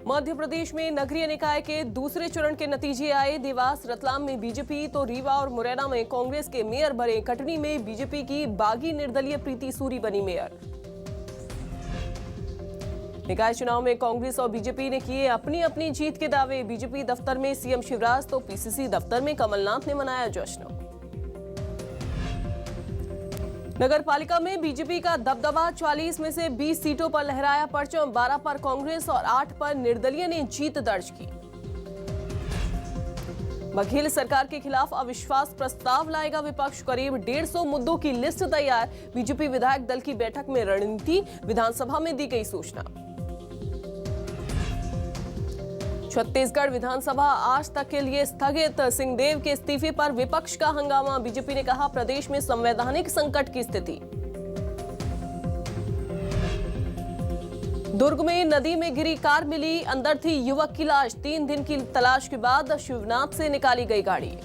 मध्य प्रदेश में नगरीय निकाय के दूसरे चरण के नतीजे आए। देवास रतलाम में बीजेपी तो रीवा और मुरैना में कांग्रेस के मेयर बने। कटनी में बीजेपी की बागी निर्दलीय प्रीति सूरी बनी मेयर। निकाय चुनाव में कांग्रेस और बीजेपी ने किए अपनी अपनी जीत के दावे। बीजेपी दफ्तर में सीएम शिवराज तो पीसीसी दफ्तर में कमलनाथ ने मनाया जश्न। नगर पालिका में बीजेपी का दबदबा। 40 में से 20 सीटों पर लहराया परचम। 12 पर कांग्रेस और 8 पर निर्दलीय ने जीत दर्ज की। बघेल सरकार के खिलाफ अविश्वास प्रस्ताव लाएगा विपक्ष। करीब 150 मुद्दों की लिस्ट तैयार। बीजेपी विधायक दल की बैठक में रणनीति, विधानसभा में दी गई सूचना। छत्तीसगढ़ विधानसभा आज तक के लिए स्थगित। सिंहदेव के इस्तीफे पर विपक्ष का हंगामा। बीजेपी ने कहा प्रदेश में संवैधानिक संकट की स्थिति। दुर्ग में नदी में गिरी कार मिली, अंदर थी युवक की लाश। 3 दिन की तलाश के बाद शिवनाथ से निकाली गई गाड़ी।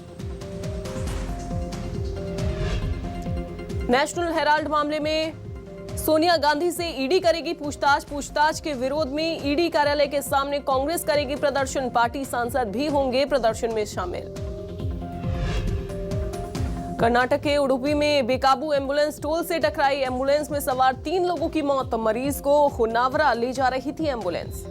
नेशनल हेराल्ड मामले में सोनिया गांधी से ईडी करेगी पूछताछ के विरोध में ईडी कार्यालय के सामने कांग्रेस करेगी प्रदर्शन। पार्टी सांसद भी होंगे प्रदर्शन में शामिल। कर्नाटक के उडुपी में बेकाबू एम्बुलेंस टोल से टकराई। एम्बुलेंस में सवार 3 लोगों की मौत। मरीज को होन्नावरा ले जा रही थी एम्बुलेंस।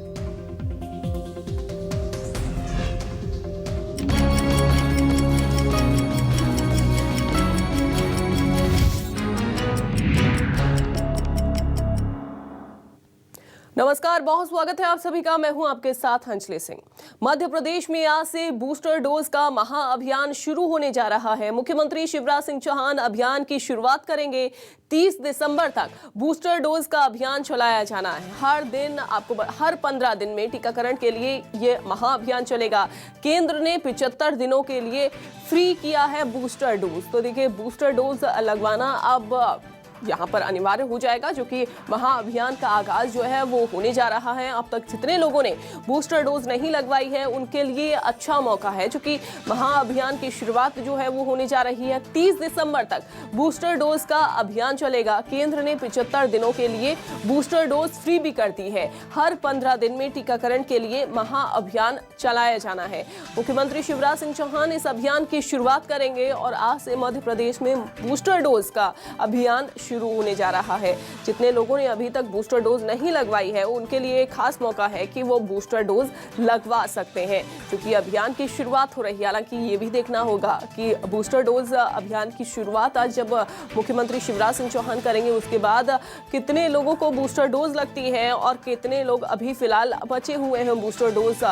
नमस्कार, बहुत स्वागत है आप सभी का। मैं हूं आपके साथ अंजलि सिंह। मध्य प्रदेश में आज से बूस्टर डोज का महाअभियान शुरू होने जा रहा है। मुख्यमंत्री शिवराज सिंह चौहान अभियान की शुरुआत करेंगे। 30 दिसंबर तक बूस्टर डोज का अभियान चलाया जाना है। हर 15 दिन में टीकाकरण के लिए ये महाअभियान चलेगा। केंद्र ने 75 दिनों के लिए फ्री किया है बूस्टर डोज। तो देखिए, बूस्टर डोज लगवाना अब यहाँ पर अनिवार्य हो जाएगा, जो कि महाअभियान का आगाज जो है वो होने जा रहा है। अब तक जितने लोगों ने बूस्टर डोज नहीं लगवाई है उनके लिए अच्छा मौका है, क्योंकि महाअभियान की शुरुआत जो है वो होने जा रही है। 30 दिसंबर तक बूस्टर डोज का अभियान चलेगा। केंद्र ने 75 दिनों के लिए बूस्टर डोज फ्री भी कर दी है। हर 15 दिन में टीकाकरण के लिए महाअभियान चलाया जाना है। मुख्यमंत्री शिवराज सिंह चौहान इस अभियान की शुरुआत करेंगे और आज से मध्य प्रदेश में बूस्टर डोज का अभियान शुरू होने जा रहा है। जितने लोगों ने अभी तक बूस्टर डोज नहीं लगवाई है उनके लिए खास मौका है कि वो बूस्टर डोज लगवा सकते हैं, क्योंकि अभियान की शुरुआत हो रही है। हालांकि ये भी देखना होगा कि बूस्टर डोज अभियान की शुरुआत आज जब मुख्यमंत्री शिवराज सिंह चौहान करेंगे उसके बाद कितने लोगों को बूस्टर डोज लगती है और कितने लोग अभी फिलहाल बचे हुए हैं बूस्टर डोज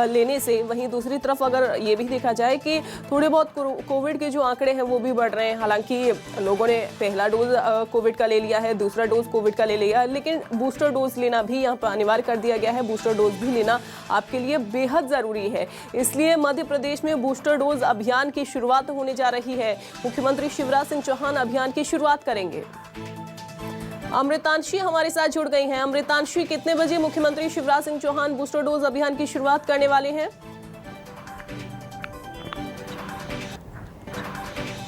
लेने से। वहीं दूसरी तरफ अगर ये भी देखा जाए कि थोड़े बहुत कोविड के जो आंकड़े हैं वो भी बढ़ रहे हैं। हालांकि लोगों ने पहला डोज कोविड का ले लिया है, दूसरा डोज कोविड का ले लिया, लेकिन बूस्टर डोज लेना भी यहाँ पर अनिवार्य कर दिया गया है। बूस्टर डोज भी लेना आपके लिए बेहद जरूरी है। इसलिए मध्य प्रदेश में बूस्टर डोज अभियान की शुरुआत होने जा रही है। मुख्यमंत्री शिवराज सिंह चौहान अभियान की शुरुआत करेंगे। अमृतांशी हमारे साथ जुड़ गई हैं। अमृतांशी, कितने बजे मुख्यमंत्री शिवराज सिंह चौहान बूस्टर डोज अभियान की शुरुआत करने वाले हैं?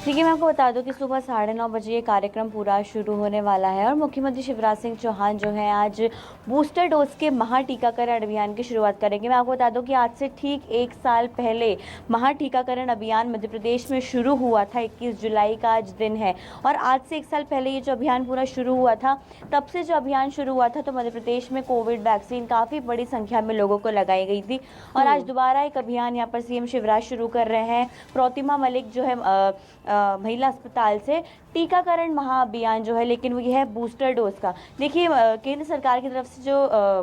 देखिए, मैं आपको बता दूं कि सुबह 9:30 बजे ये कार्यक्रम पूरा शुरू होने वाला है और मुख्यमंत्री शिवराज सिंह चौहान जो है आज बूस्टर डोज के महाटीकाकरण अभियान की शुरुआत करेंगे। मैं आपको बता दूं कि आज से ठीक 1 साल पहले महाटीकाकरण अभियान मध्य प्रदेश में शुरू हुआ था। 21 जुलाई का आज दिन है और आज से 1 साल पहले ये जो अभियान पूरा शुरू हुआ था, तब से जो अभियान शुरू हुआ था तो मध्य प्रदेश में कोविड वैक्सीन काफ़ी बड़ी संख्या में लोगों को लगाई गई थी और आज दोबारा एक अभियान यहाँ पर सीएम शिवराज शुरू कर रहे हैं। प्रोतिमा मलिक जो है महिला अस्पताल से टीकाकरण महाअभियान जो है, लेकिन वो ये है बूस्टर डोज का। देखिए, केंद्र सरकार की तरफ से जो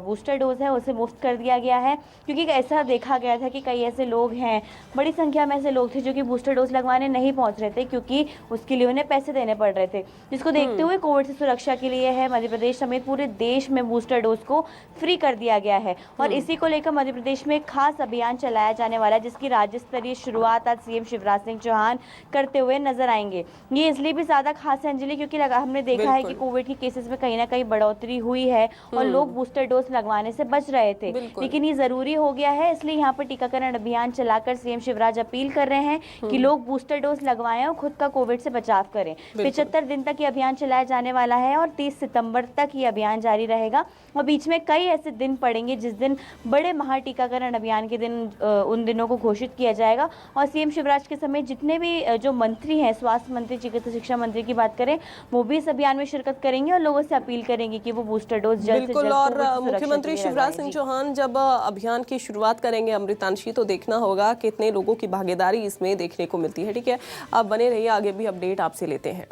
बूस्टर डोज है उसे मुफ्त कर दिया गया है, क्योंकि ऐसा देखा गया था कि कई ऐसे लोग हैं, बड़ी संख्या में ऐसे लोग थे जो कि बूस्टर डोज लगवाने नहीं पहुंच रहे थे, क्योंकि उसके लिए उन्हें पैसे देने पड़ रहे थे। जिसको देखते हुए कोविड से सुरक्षा के लिए है मध्य प्रदेश समेत पूरे देश में बूस्टर डोज को फ्री कर दिया गया है और इसी को लेकर मध्य प्रदेश में एक खास अभियान चलाया जाने वाला है, जिसकी राज्य स्तरीय शुरुआत आज सीएम शिवराज सिंह चौहान करते हुए नजर आएंगे। ये इसलिए भी ज्यादा खास है अंजलि क्योंकि हमने देखा है कि कोविड के केसेस में कहीं ना कहीं बढ़ोतरी हुई है और लोग बूस्टर डोज लगवाने से बच रहे थे, लेकिन ये जरूरी हो गया है, इसलिए यहाँ पर टीकाकरण अभियान चलाकर सीएम शिवराज अपील कर रहे हैं कि लोग बूस्टर डोज लगवाएं और खुद का कोविड से बचाव करें। 75 दिन तक ये अभियान चलाया जाने वाला है और 30 सितंबर तक ये अभियान जारी रहेगा और बीच में कई ऐसे दिन पड़ेंगे जिस दिन बड़े महा टीकाकरण अभियान के दिन उन दिनों को घोषित किया जाएगा और सीएम शिवराज के समेत जितने भी जो मंत्री हैं, स्वास्थ्य मंत्री, चिकित्सा शिक्षा मंत्री की बात करें, वो भी इस अभियान में शिरकत करेंगे और लोगों से अपील करेंगे कि वो बूस्टर डोज जल्द से जल्द। और मुख्यमंत्री शिवराज सिंह चौहान जब अभियान की शुरुआत करेंगे अमृतांशी, तो देखना होगा कितने लोगों की भागीदारी इसमें देखने को मिलती है। ठीक है, आप बने रहिए, आगे भी अपडेट आपसे लेते हैं।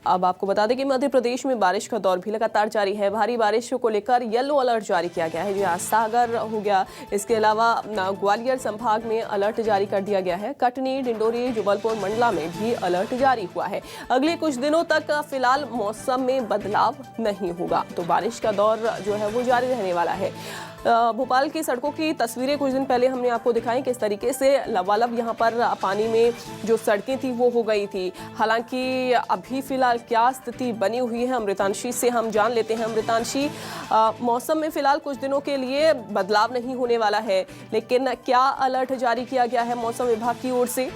अब आपको बता दें कि मध्य प्रदेश में बारिश का दौर भी लगातार जारी है। भारी बारिश को लेकर येलो अलर्ट जारी किया गया है, जो आज सागर हो गया। इसके अलावा ग्वालियर संभाग में अलर्ट जारी कर दिया गया है। कटनी, डिंडोरी, जबलपुर, मंडला में भी अलर्ट जारी हुआ है। अगले कुछ दिनों तक फिलहाल मौसम में बदलाव नहीं होगा, तो बारिश का दौर जो है वो जारी रहने वाला है। भोपाल की सड़कों की तस्वीरें कुछ दिन पहले हमने आपको दिखाई, किस तरीके से लबालब यहाँ पर पानी में जो सड़कें थी वो हो गई थी। हालांकि अभी फिलहाल क्या स्थिति बनी हुई है, अमृतांशी से हम जान लेते हैं। अमृतांशी, मौसम में फिलहाल कुछ दिनों के लिए बदलाव नहीं होने वाला है, लेकिन क्या अलर्ट जारी किया गया है मौसम विभाग की ओर से?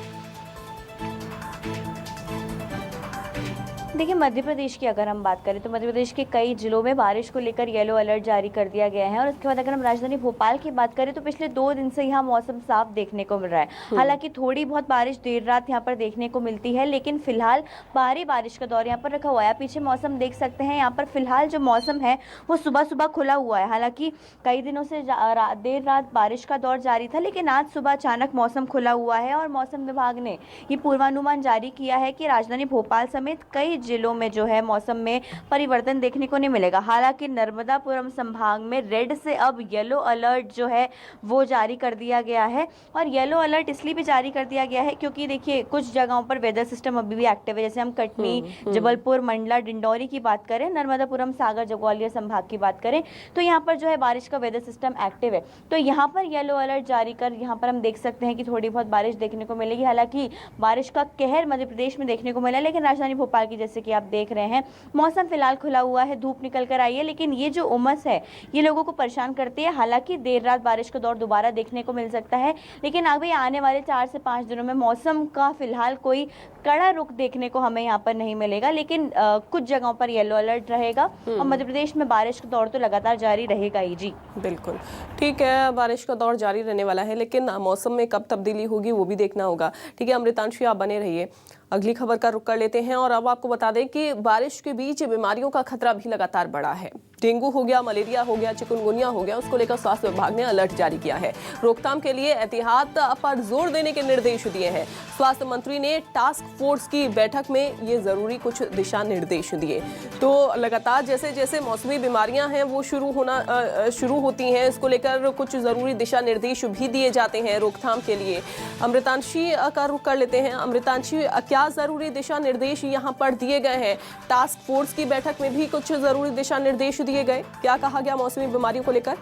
देखिए, मध्य प्रदेश की अगर हम बात करें तो मध्य प्रदेश के कई जिलों में बारिश को लेकर येलो अलर्ट जारी कर दिया गया है और उसके बाद अगर हम राजधानी भोपाल की बात करें तो पिछले 2 दिन से यहाँ मौसम साफ देखने को मिल रहा है। हालांकि थोड़ी बहुत बारिश देर रात यहाँ पर देखने को मिलती है, लेकिन फिलहाल भारी बारिश का दौर यहाँ पर रखा हुआ है। पीछे मौसम देख सकते हैं, यहाँ पर फिलहाल जो मौसम है वो सुबह सुबह खुला हुआ है। हालांकि कई दिनों से देर रात बारिश का दौर जारी था, लेकिन आज सुबह अचानक मौसम खुला हुआ है और मौसम विभाग ने ये पूर्वानुमान जारी किया है कि राजधानी भोपाल समेत कई जिलों में जो है मौसम में परिवर्तन देखने को नहीं मिलेगा। हालांकि नर्मदापुरम संभाग में रेड से अब येलो अलर्ट जो है वो जारी कर दिया गया है और येलो अलर्ट इसलिए भी जारी कर दिया गया है क्योंकि देखिए कुछ जगहों पर वेदर सिस्टम अभी भी एक्टिव है। जैसे हम कटनी, जबलपुर, मंडला, डिंडौरी की बात करें, नर्मदापुरम, सागर, ग्वालियर संभाग की बात करें तो यहाँ पर जो है बारिश का वेदर सिस्टम एक्टिव है, तो यहाँ पर येलो अलर्ट जारी कर यहाँ पर हम देख सकते हैं कि थोड़ी बहुत बारिश देखने को मिलेगी। हालांकि बारिश का कहर मध्य प्रदेश में देखने को मिला, लेकिन राजधानी भोपाल की जैसे कि आप देख रहे हैं मौसम फिलहाल खुला हुआ है, धूप निकल कर आई है, लेकिन ये जो उमस है ये लोगों को परेशान करती है। हालांकि देर रात बारिश का दौर दोबारा देखने को मिल सकता है, लेकिन अभी आने वाले 4 से 5 दिनों में मौसम का फिलहाल कोई कड़ा रुख देखने को हमें यहाँ पर नहीं मिलेगा, लेकिन कुछ जगहों पर येलो अलर्ट रहेगा और मध्य प्रदेश में बारिश का दौर तो लगातार जारी रहेगा ही। जी बिल्कुल ठीक है, बारिश का दौर जारी रहने वाला है, लेकिन मौसम में कब तब्दीली होगी वो भी देखना होगा। ठीक है अमृतांशी, आप बने रहिए। अगली खबर का रुख कर लेते हैं और अब आपको बता दें कि बारिश के बीच बीमारियों का खतरा भी लगातार बढ़ा है। डेंगू हो गया, मलेरिया हो गया, चिकनगुनिया हो गया, उसको लेकर स्वास्थ्य विभाग ने अलर्ट जारी किया है। रोकथाम के लिए एहतियात पर जोर देने के निर्देश दिए हैं। स्वास्थ्य मंत्री ने टास्क फोर्स की बैठक में ये जरूरी कुछ दिशा निर्देश दिए। तो लगातार जैसे जैसे मौसमी बीमारियां हैं वो शुरू होती हैं, इसको लेकर कुछ जरूरी दिशा निर्देश भी दिए जाते हैं रोकथाम के लिए। अमृतांशी का रुख कर लेते हैं। अमृतांशी, क्या जरूरी दिशा निर्देश यहाँ पर दिए गए हैं? टास्क फोर्स की बैठक में भी कुछ जरूरी दिशा निर्देश दिए गए, क्या कहा गया मौसमी बीमारियों को लेकर?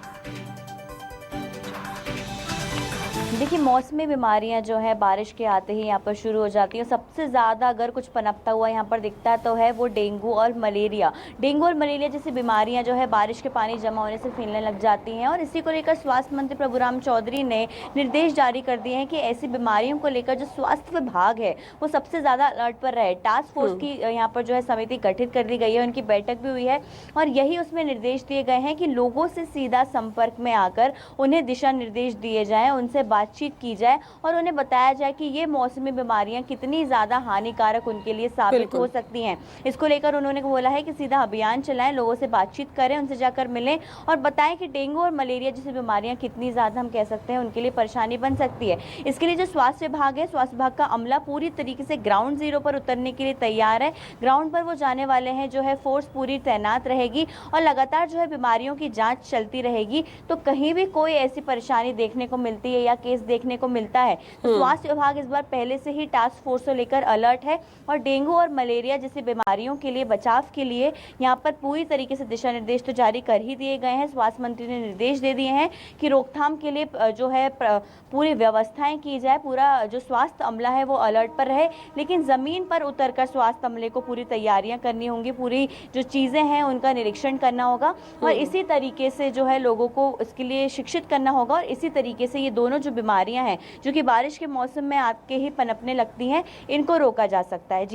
देखिए, मौसमी बीमारियां जो है बारिश के आते ही यहाँ पर शुरू हो जाती हैं। सबसे ज़्यादा अगर कुछ पनपता हुआ यहाँ पर दिखता है तो है वो डेंगू और मलेरिया। डेंगू और मलेरिया जैसी बीमारियां जो है बारिश के पानी जमा होने से फैलने लग जाती हैं और इसी को लेकर स्वास्थ्य मंत्री प्रभुराम चौधरी ने निर्देश जारी कर दिए हैं कि ऐसी बीमारियों को लेकर जो स्वास्थ्य विभाग है वो सबसे ज़्यादा अलर्ट पर रहे। टास्क फोर्स की यहाँ पर जो है समिति गठित कर दी गई है, उनकी बैठक भी हुई है और यही उसमें निर्देश दिए गए हैं कि लोगों से सीधा संपर्क में आकर उन्हें दिशा निर्देश दिए जाएँ, उनसे बातचीत की जाए और उन्हें बताया जाए कि ये मौसमी बीमारियां कितनी ज्यादा हानिकारक उनके लिए साबित हो सकती हैं। इसको लेकर उन्होंने बोला है कि सीधा अभियान चलाएं, लोगों से बातचीत करें, उनसे जाकर मिलें और बताएं कि डेंगू और मलेरिया जैसी बीमारियां कितनी ज्यादा हम कह सकते हैं उनके लिए परेशानी बन सकती है। इसके लिए जो स्वास्थ्य विभाग है, स्वास्थ्य विभाग का अमला पूरी तरीके से ग्राउंड जीरो पर उतरने के लिए तैयार है। ग्राउंड पर वो जाने वाले हैं, जो है फोर्स पूरी तैनात रहेगी और लगातार जो है बीमारियों की जाँच चलती रहेगी। तो कहीं भी कोई ऐसी परेशानी देखने को मिलती है या केस केस देखने को मिलता है। तो स्वास्थ्य विभाग इस बार पहले से ही टास्क फोर्स को लेकर अलर्ट है और डेंगू और मलेरिया जैसी बीमारियों के लिए बचाव के लिए यहाँ पर पूरी तरीके से दिशा निर्देश तो जारी कर ही दिए गए हैं। स्वास्थ्य मंत्री ने निर्देश दे दिए हैं कि रोकथाम के लिए जो है पूरी व्यवस्थाएं की जाए, पूरा जो स्वास्थ्य अमला है वो अलर्ट पर रहे, लेकिन ज़मीन पर उतरकर स्वास्थ्य अमले को पूरी तैयारियां करनी होंगी, पूरी जो चीज़ें हैं उनका निरीक्षण करना होगा और इसी तरीके से जो है लोगों को इसके लिए शिक्षित करना होगा और इसी तरीके से ये दोनों जो बीमारियां हैं जो कि बारिश के मौसम में आके ही पनपने लगती हैं, इनको रोका जा सकता है।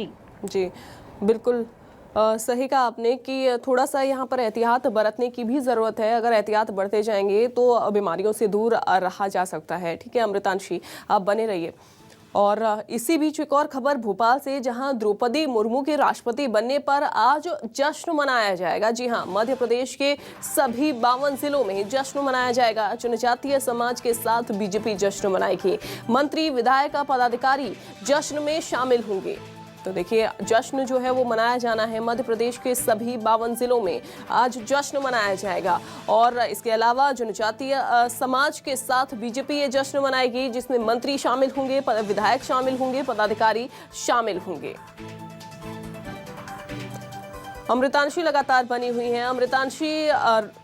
जी बिल्कुल सही कहा आपने कि थोड़ा सा यहाँ पर एहतियात बरतने की भी ज़रूरत है। अगर एहतियात बरते जाएंगे तो बीमारियों से दूर रहा जा सकता है। ठीक है अमृतांशी, आप बने रहिए। और इसी बीच एक और खबर भोपाल से, जहां द्रौपदी मुर्मू के राष्ट्रपति बनने पर आज जश्न मनाया जाएगा। जी हां, मध्य प्रदेश के सभी 52 जिलों में जश्न मनाया जाएगा। जनजातीय समाज के साथ बीजेपी जश्न मनाएगी। मंत्री, विधायक, पदाधिकारी जश्न में शामिल होंगे। तो देखिए, जश्न जो है वो मनाया जाना है। मध्य प्रदेश के सभी 52 जिलों में आज जश्न मनाया जाएगा और इसके अलावा जनजातीय समाज के साथ बीजेपी ये जश्न मनाएगी, जिसमें मंत्री शामिल होंगे, विधायक शामिल होंगे, पदाधिकारी शामिल होंगे। अमृतांशी लगातार बनी हुई हैं। अमृतांशी,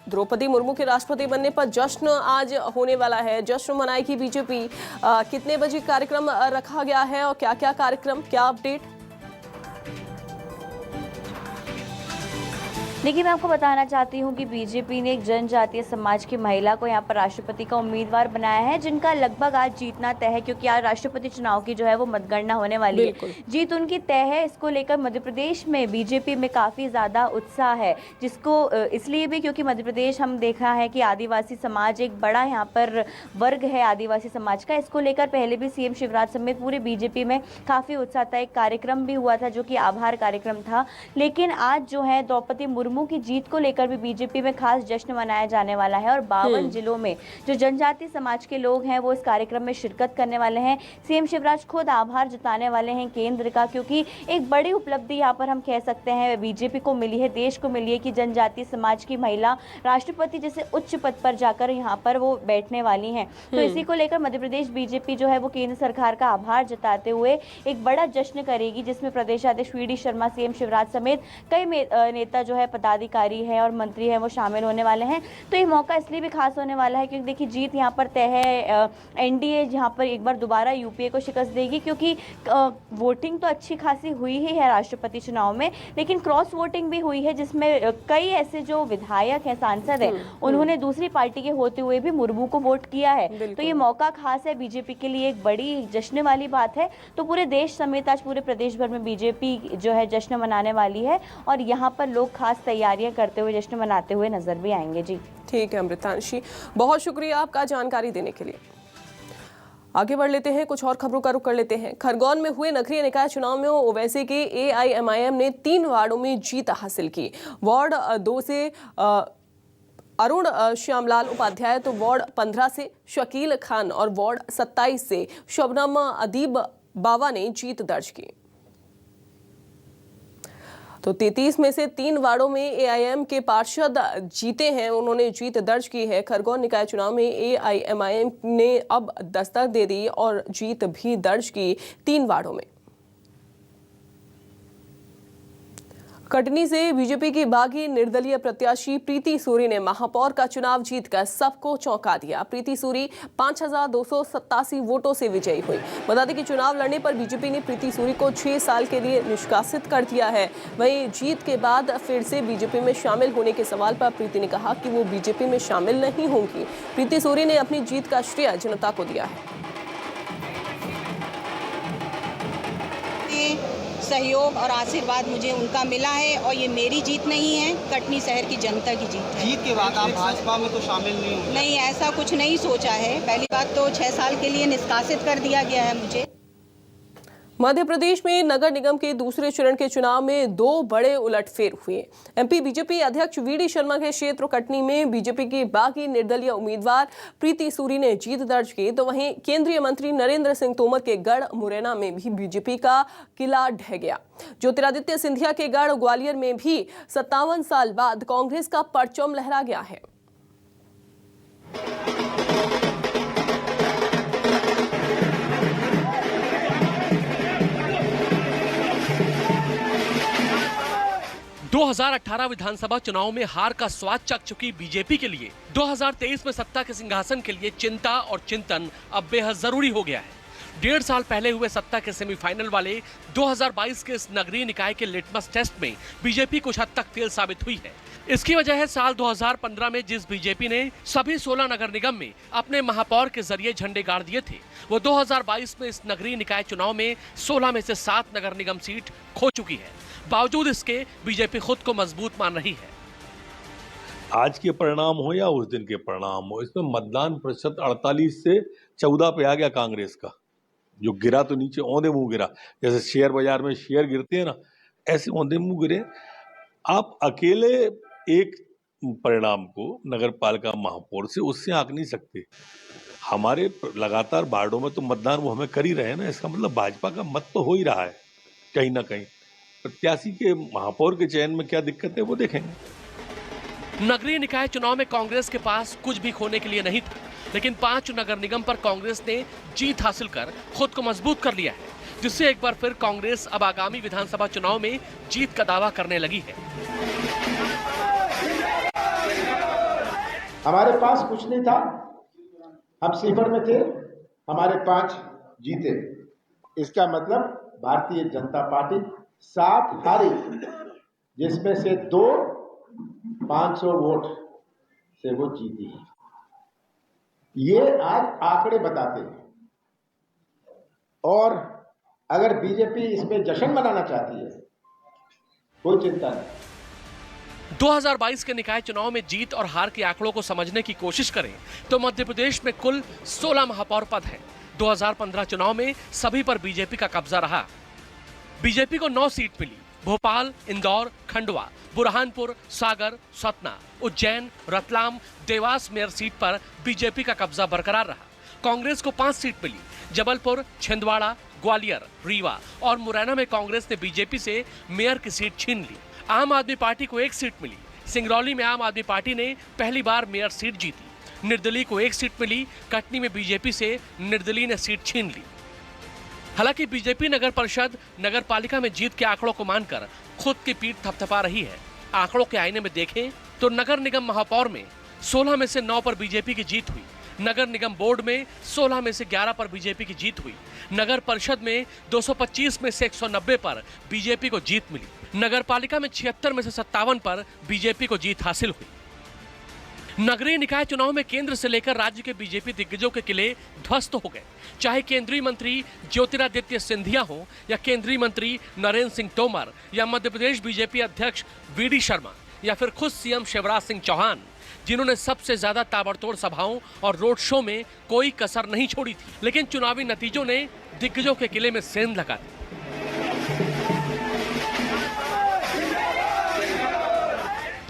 द्रौपदी मुर्मू के राष्ट्रपति बनने पर जश्न आज होने वाला है, जश्न मनाएगी बीजेपी। कितने बजे कार्यक्रम रखा गया है और क्या क्या कार्यक्रम, क्या अपडेट? देखिए, मैं आपको बताना चाहती हूँ कि बीजेपी ने एक जनजातीय समाज की महिला को यहाँ पर राष्ट्रपति का उम्मीदवार बनाया है, जिनका लगभग आज जीतना तय है, क्योंकि आज राष्ट्रपति चुनाव की जो है वो मतगणना होने वाली है। जीत उनकी तय है। इसको लेकर मध्य प्रदेश में बीजेपी में काफ़ी ज़्यादा उत्साह है, जिसको इसलिए भी क्योंकि मध्य प्रदेश हम देखा है कि आदिवासी समाज एक बड़ा यहाँ पर वर्ग है आदिवासी समाज का। इसको लेकर पहले भी सीएम शिवराज समेत पूरे बीजेपी में काफ़ी उत्साह था। एक कार्यक्रम भी हुआ था जो कि आभार कार्यक्रम था, लेकिन आज जो है द्रौपदी मुर्मू की जीत को लेकर भी बीजेपी में खास जश्न मनाया जाने वाला है और 52 जिलों में जो जनजातीय समाज के लोग हैं वो इस कार्यक्रम में शिरकत करने वाले हैं। सीएम शिवराज खुद आभार जताने वाले हैं केंद्र का, क्योंकि एक बड़ी उपलब्धि यहाँ पर हम कह सकते हैं बीजेपी को मिली है, देश को मिली है कि जनजातीय समाज की महिला राष्ट्रपति जैसे उच्च पद पर जाकर यहाँ पर वो बैठने वाली हैं। तो इसी को लेकर मध्य प्रदेश बीजेपी जो है वो केंद्र सरकार का आभार जताते हुए एक बड़ा जश्न करेगी, जिसमें प्रदेशाध्यक्ष V D Sharma, CM Shivraj समेत कई नेता जो है पदाधिकारी है और मंत्री है वो शामिल होने वाले हैं। तो ये मौका इसलिए भी खास होने वाला है क्योंकि देखिए जीत यहाँ पर तय है। एनडीए यहाँ पर एक बार दोबारा यूपीए को शिकस्त देगी, क्योंकि वोटिंग तो अच्छी खासी हुई ही है राष्ट्रपति चुनाव में, लेकिन क्रॉस वोटिंग भी हुई है, जिसमें कई ऐसे जो विधायक हैं, सांसद हैं, उन्होंने दूसरी पार्टी के होते हुए भी मुर्मू को वोट किया है। तो ये मौका खास है बीजेपी के लिए, एक बड़ी जश्न वाली बात है। तो पूरे देश समेत आज पूरे प्रदेश भर में बीजेपी जो है जश्न मनाने वाली है और यहाँ पर लोग खास तैयारियां करते हुए जश्न मनाते हुए नजर भी आएंगे। जी ठीक है अमृतांशी, बहुत शुक्रिया आपका जानकारी देने के लिए। आगे बढ़ लेते हैं, कुछ और खबरों का रुख कर लेते हैं। खरगोन में हुए नगरीय निकाय चुनाव में ओवैसी के एआईएमआईएम ने 3 वार्डों में जीत हासिल की। वार्ड 2 से अरुण श्यामलाल उपाध्याय, तो वार्ड 15 से शकील खान और वार्ड 27 से शबनम अदीब बावा ने जीत दर्ज की। तो 33 में से 3 वार्डों में एआईएम के पार्षद जीते हैं, उन्होंने जीत दर्ज की है। खरगोन निकाय चुनाव में एआईएमआईएम ने अब दस्तक दे दी और जीत भी दर्ज की 3 वार्डों में। कटनी से बीजेपी की बागी निर्दलीय प्रत्याशी प्रीति सूरी ने महापौर का चुनाव जीतकर सबको चौंका दिया। प्रीति सूरी 5287 वोटों से विजयी हुई। बता दें कि चुनाव लड़ने पर बीजेपी ने प्रीति सूरी को 6 साल के लिए निष्कासित कर दिया है। वहीं जीत के बाद फिर से बीजेपी में शामिल होने के सवाल पर प्रीति ने कहा कि वो बीजेपी में शामिल नहीं होंगी। प्रीति सूरी ने अपनी जीत का श्रेय जनता को दिया है। सहयोग और आशीर्वाद मुझे उनका मिला है और ये मेरी जीत नहीं है, कटनी शहर की जनता की जीत है। जीत के बाद आप भाजपा में तो शामिल नहीं होंगे? नहीं, ऐसा कुछ नहीं सोचा है। पहली बात तो 6 साल के लिए निष्कासित कर दिया गया है मुझे। मध्य प्रदेश में नगर निगम के दूसरे चरण के चुनाव में 2 बड़े उलटफेर हुए। एमपी बीजेपी अध्यक्ष वी डी शर्मा के क्षेत्र कटनी में बीजेपी की बागी निर्दलीय उम्मीदवार प्रीति सूरी ने जीत दर्ज की, तो वहीं केंद्रीय मंत्री नरेंद्र सिंह तोमर के गढ़ मुरैना में भी बीजेपी का किला ढह गया। ज्योतिरादित्य सिंधिया के गढ़ ग्वालियर में भी 57 साल बाद कांग्रेस का परचम लहरा गया है। 2018 विधानसभा चुनाव में हार का स्वाद चख चुकी बीजेपी के लिए 2023 में सत्ता के सिंहासन के लिए चिंता और चिंतन अब बेहद जरूरी हो गया है। 1.5 साल पहले हुए सत्ता के सेमीफाइनल वाले 2022 के इस नगरीय निकाय के लिटमस टेस्ट में बीजेपी कुछ हद तक फेल साबित हुई है। इसकी वजह है साल 2015 में जिस बीजेपी ने सभी 16 नगर निगम में अपने महापौर के जरिए झंडे गाड़ दिए थे, वो 2022 में इस नगरीय निकाय चुनाव में 16 में से 7 नगर निगम सीट खो चुकी है। बावजूद इसके बीजेपी खुद को मजबूत मान रही है। आज के परिणाम हो या उस दिन के परिणाम हो, इसमें मतदान प्रतिशत 48 से 14 पे आ गया कांग्रेस का। जो गिरा तो नीचे औंधे मुंह गिरा, जैसे शेयर बाजार में शेयर गिरते हैं ना, ऐसे औंधे मुंह गिरे। आप अकेले एक परिणाम को नगर पालिका महापौर से उससे आंक नहीं सकते। हमारे लगातार वार्डों में तो मतदान वो हमें कर ही रहे हैं ना, इसका मतलब भाजपा का मत तो हो ही रहा है कहीं ना कहीं। प्रत्याशी के महापौर के चयन में क्या दिक्कत है वो देखेंगे। नगरीय निकाय चुनाव में कांग्रेस के पास कुछ भी खोने के लिए नहीं था, लेकिन 5 नगर निगम पर कांग्रेस ने जीत हासिल कर खुद को मजबूत कर लिया है, जिससे एक बार फिर कांग्रेस अब आगामी विधानसभा चुनाव में जीत का दावा करने लगी है। हमारे पास कुछ नहीं था, हम सिफर में थे, हमारे 5 जीते। इसका मतलब भारतीय जनता पार्टी 7 हारी, जिसमें से 2 500 वोट से वो जीती है। ये आज आंकड़े बताते हैं। और अगर बीजेपी इसमें जश्न मनाना चाहती है, कोई चिंता नहीं। 2022 के निकाय चुनाव में जीत और हार के आंकड़ों को समझने की कोशिश करें तो मध्य प्रदेश में कुल 16 महापौर पद हैं। 2015 चुनाव में सभी पर बीजेपी का कब्जा रहा। बीजेपी को 9 सीट मिली। भोपाल, इंदौर, खंडवा, बुरहानपुर, सागर, सतना, उज्जैन, रतलाम, देवास मेयर सीट पर बीजेपी का कब्जा बरकरार रहा। कांग्रेस को 5 सीट मिली। जबलपुर, छिंदवाड़ा, ग्वालियर, रीवा और मुरैना में कांग्रेस ने बीजेपी से मेयर की सीट छीन ली। आम आदमी पार्टी को 1 सीट मिली। सिंगरौली में आम आदमी पार्टी ने पहली बार मेयर सीट जीती। निर्दलीय को 1 सीट मिली। कटनी में बीजेपी से निर्दलीय ने सीट छीन ली। हालांकि बीजेपी नगर परिषद नगर पालिका में जीत के आंकड़ों को मानकर खुद की पीठ थपथपा रही है। आंकड़ों के आईने में देखें तो नगर निगम महापौर में 16 में से 9 पर बीजेपी की जीत हुई। नगर निगम बोर्ड में 16 में से 11 पर बीजेपी की जीत हुई। नगर परिषद में 225 में से 190 पर बीजेपी को जीत मिली। नगर पालिका में 76 में से 57 पर बीजेपी को जीत हासिल हुई। नगरीय निकाय चुनाव में केंद्र से लेकर राज्य के बीजेपी दिग्गजों के किले ध्वस्त हो गए। चाहे केंद्रीय मंत्री ज्योतिरादित्य सिंधिया हो या केंद्रीय मंत्री नरेंद्र सिंह तोमर या मध्य प्रदेश बीजेपी अध्यक्ष वीडी शर्मा या फिर खुद सीएम शिवराज सिंह चौहान, जिन्होंने सबसे ज्यादा ताबड़तोड़ सभाओं और रोड शो में कोई कसर नहीं छोड़ी थी, लेकिन चुनावी नतीजों ने दिग्गजों के किले में सेंध लगा दी।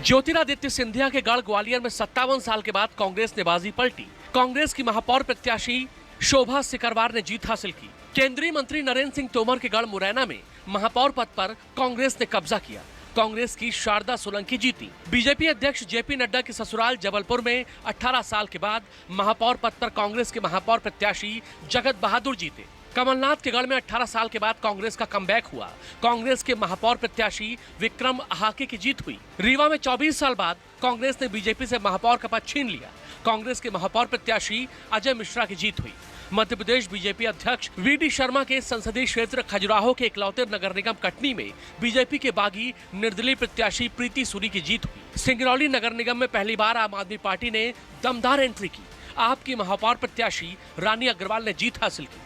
ज्योतिरादित्य सिंधिया के गढ़ ग्वालियर में 57 साल के बाद कांग्रेस ने बाजी पलटी। कांग्रेस की महापौर प्रत्याशी शोभा सिकरवार ने जीत हासिल की। केंद्रीय मंत्री नरेंद्र सिंह तोमर के गढ़ मुरैना में महापौर पद पर कांग्रेस ने कब्जा किया। कांग्रेस की शारदा सोलंकी जीती। बीजेपी अध्यक्ष जेपी नड्डा के ससुराल जबलपुर में 18 साल के बाद महापौर पद पर कांग्रेस के महापौर प्रत्याशी जगत बहादुर जीते। कमलनाथ के गढ़ में 18 साल के बाद कांग्रेस का कमबैक हुआ। कांग्रेस के महापौर प्रत्याशी विक्रम आहाके की जीत हुई। रीवा में 24 साल बाद कांग्रेस ने बीजेपी से महापौर का पद छीन लिया। कांग्रेस के महापौर प्रत्याशी अजय मिश्रा की जीत हुई। मध्य प्रदेश बीजेपी अध्यक्ष वीडी शर्मा के संसदीय क्षेत्र खजुराहो के इकलौते नगर निगम कटनी में बीजेपी के बागी निर्दलीय प्रत्याशी प्रीति सूरी की जीत हुई। सिंगरौली नगर निगम में पहली बार आम आदमी पार्टी ने दमदार एंट्री की। आपकी महापौर प्रत्याशी रानी अग्रवाल ने जीत हासिल की।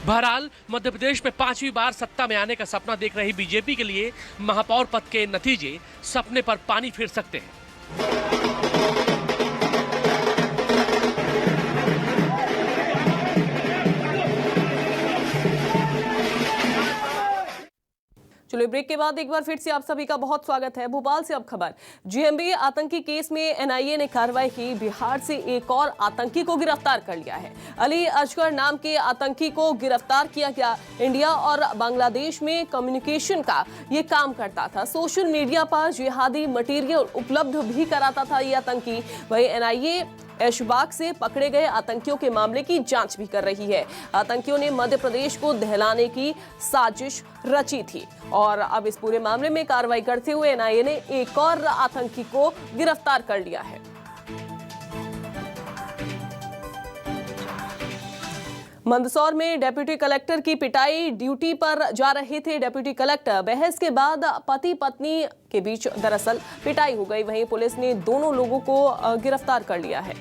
बहरहाल मध्य प्रदेश में 5वीं बार सत्ता में आने का सपना देख रही बीजेपी के लिए महापौर पद के नतीजे सपने पर पानी फेर सकते हैं। चलिए ब्रेक के बाद एक बार फिर से आप सभी का बहुत स्वागत है। भोपाल से अब खबर। जीएमबी आतंकी केस में एनआईए ने कार्रवाई की। बिहार से एक और आतंकी को गिरफ्तार कर लिया है। अली अजगर नाम के आतंकी को गिरफ्तार किया गया। इंडिया और बांग्लादेश में कम्युनिकेशन का ये काम करता था। सोशल मीडिया पर जिहादी मटेरियल उपलब्ध भी कराता था ये आतंकी। वही एनआईए ऐशबाग से पकड़े गए आतंकियों के मामले की जांच भी कर रही है। आतंकियों ने मध्य प्रदेश को दहलाने की साजिश रची थी और अब इस पूरे मामले में कार्रवाई करते हुए एनआईए ने एक और आतंकी को गिरफ्तार कर लिया है। मंदसौर में डिप्टी कलेक्टर की पिटाई, ड्यूटी पर जा रहे थे डिप्टी कलेक्टर। बहस के बाद पति पत्नी के बीच दरअसल पिटाई हो गई। वहीं पुलिस ने दोनों लोगों को गिरफ्तार कर लिया है।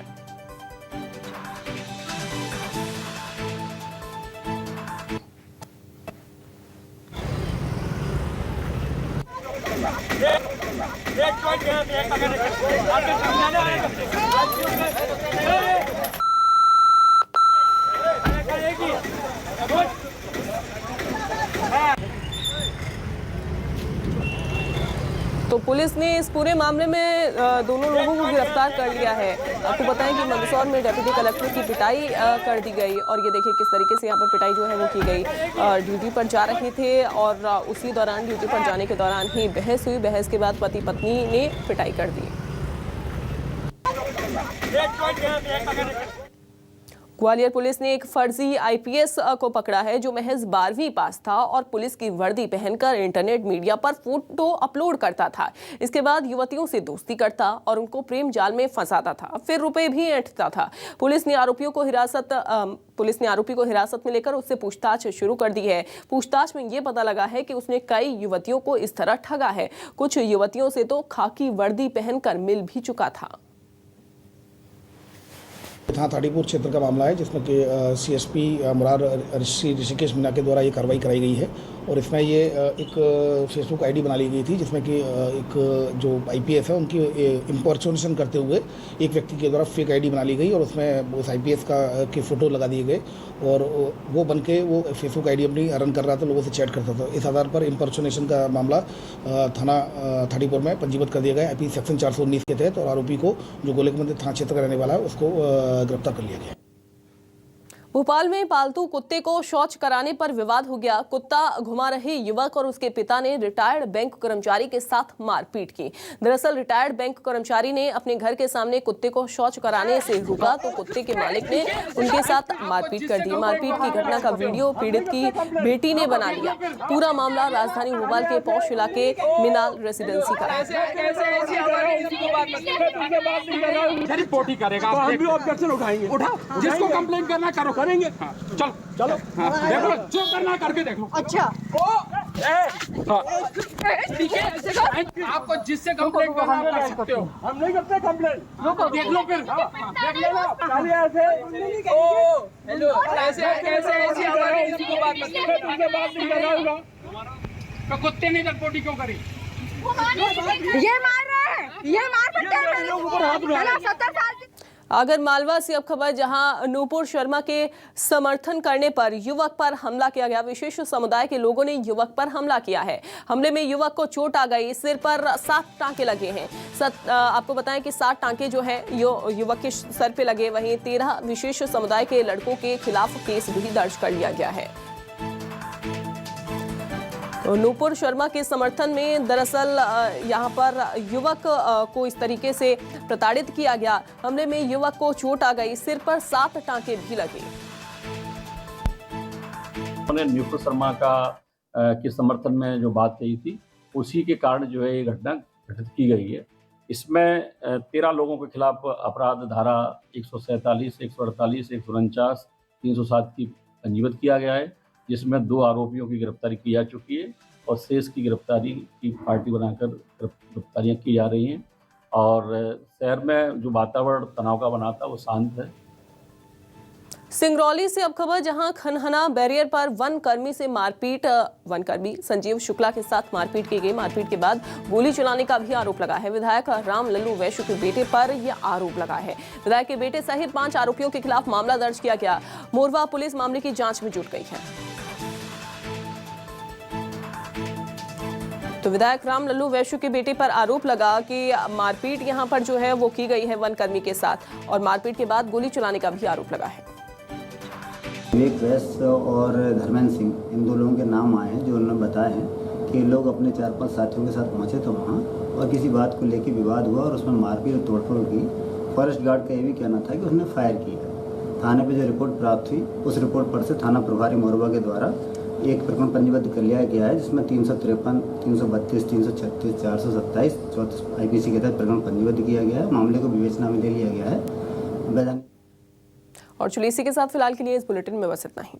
तो पुलिस ने इस पूरे मामले में दोनों लोगों को गिरफ्तार कर लिया है। आपको बताएं कि मंदसौर में डिप्टी कलेक्टर की पिटाई कर दी गई और ये देखिए किस तरीके से यहाँ पर पिटाई जो है वो की गई। ड्यूटी पर जा रहे थे और उसी दौरान ड्यूटी पर जाने के दौरान ही बहस हुई। बहस के बाद पति पत्नी ने पिटाई कर दी। ग्वालियर पुलिस ने एक फर्जी आईपीएस को पकड़ा है जो महज 12वीं पास था और पुलिस की वर्दी पहनकर इंटरनेट मीडिया पर फोटो अपलोड करता था। इसके बाद युवतियों से दोस्ती करता और उनको प्रेम जाल में फंसाता था, फिर रुपए भी ऐंठता था। पुलिस ने आरोपी को हिरासत में लेकर उससे पूछताछ शुरू कर दी है। पूछताछ में ये पता लगा है कि उसने कई युवतियों को इस तरह ठगा है। कुछ युवतियों से तो खाकी वर्दी पहनकर मिल भी चुका था। थाना थाड़ीपुर क्षेत्र का मामला है जिसमें कि सीएसपी मुरार ऋषिकेश मीना के द्वारा ये कार्रवाई कराई गई है और इसमें ये एक फेसबुक आईडी बना ली गई थी जिसमें कि एक जो आईपीएस है उनकी इम्पर्सोनेशन करते हुए एक व्यक्ति के द्वारा फेक आईडी बना ली गई और उसमें उस आईपीएस के फ़ोटो लगा दिए गए और वो बन के वो फेसबुक आईडी अपनी रन कर रहा था, लोगों से चैट करता था। इस आधार पर इम्पर्सोनेशन का मामला थाना थाड़ीपुर में पंजीबद्ध कर दिया गया आईपी सेक्शन 419 के तहत और आरोपी को जो गोलकगंज थाना क्षेत्र का रहने वाला है उसको गिरफ्तार कर लिया गया। भोपाल में पालतू कुत्ते को शौच कराने पर विवाद हो गया। कुत्ता घुमा रहे युवक और उसके पिता ने रिटायर्ड बैंक कर्मचारी के साथ मारपीट की। दरअसल रिटायर्ड बैंक कर्मचारी ने अपने घर के सामने कुत्ते को शौच कराने से रोका तो कुत्ते के मालिक ने उनके साथ मारपीट कर दी। मारपीट की घटना का वीडियो पीड़ित की बेटी ने बना लिया। पूरा मामला राजधानी भोपाल के पौष इलाके मिनाल रेसिडेंसी का है। जिसको कंप्लेंट करना करो, करेंगे। चलो चलो देखो जो करना करके देखो। अच्छा ठीक है, आपको जिससे कंप्लेंट करना आप कर सकते हो। हम नहीं करते कंप्लेंट, देख लो फिर देख लेना। हेलो ऐसे हमारे इसी को बात नहीं करना होगा तो कुत्ते ने रिपोर्ट क्यों करी? ये मार रहे हैं, ये मार पड़ते हैं 70 साल की। आगर मालवा से अब खबर, जहां नूपुर शर्मा के समर्थन करने पर युवक पर हमला किया गया। विशेष समुदाय के लोगों ने युवक पर हमला किया है। हमले में युवक को चोट आ गई, सिर पर 7 टांके लगे हैं। आपको बताएं कि 7 टांके जो है युवक के सर पे लगे। वहीं 13 विशेष समुदाय के लड़कों के खिलाफ केस भी दर्ज कर लिया गया है। नूपुर शर्मा के समर्थन में दरअसल यहां पर युवक को इस तरीके से प्रताड़ित किया गया। हमले में युवक को चोट आ गई, सिर पर 7 टांके भी लगे। उन्होंने नूपुर शर्मा के समर्थन में जो बात कही थी उसी के कारण जो है ये घटना घटित की गई है। इसमें 13 लोगों के खिलाफ अपराध धारा 147, 148, 149, 307 की पंजीबद्ध किया गया है, जिसमें 2 आरोपियों की गिरफ्तारी की जा चुकी है और शेष की गिरफ्तारी की पार्टी बनाकर गिरफ्तारियां की जा रही हैं। और शहर में जो वातावरण तनाव का बना था वो शांत है। सिंगरौली से अब खबर, जहां खनहना बैरियर पर वनकर्मी से मारपीट, वनकर्मी संजीव शुक्ला के साथ मारपीट की गई। मारपीट के बाद गोली चलाने का भी आरोप लगा है। विधायक राम लल्लू वैश्य के बेटे पर यह आरोप लगा है। विधायक के बेटे सहित 5 आरोपियों के खिलाफ मामला दर्ज किया गया। मोरवा पुलिस मामले की जांच में जुट गई है। तो विधायक राम लल्लू वैश्य के बेटे पर आरोप लगा कि मारपीट यहां पर जो है वो की गई है वनकर्मी के साथ और मारपीट के बाद गोली चलाने का भी आरोप लगा है। विवेक वैश्य और धर्मेंद्र सिंह, इन 2 लोगों के नाम आए हैं जो उन्होंने बताया है कि लोग अपने 4-5 साथियों के साथ पहुंचे तो वहां और किसी बात को लेकर विवाद हुआ और उसमें मारपीट और तोड़फोड़ की। फॉरेस्ट गार्ड का ये भी कहना था कि उसने फायर किया है। थाने पे जो रिपोर्ट प्राप्त हुई उस रिपोर्ट पर से थाना प्रभारी मोरबा के द्वारा एक प्रकरण पंजीबद्ध कर लिया गया है, जिसमें 353, 332, 336, 427, 34 IPC के तहत प्रकरण पंजीबद्ध किया गया है। मामले को विवेचना में ले लिया गया है। और चलिए इसी के साथ फिलहाल के लिए इस बुलेटिन में बस इतना ही।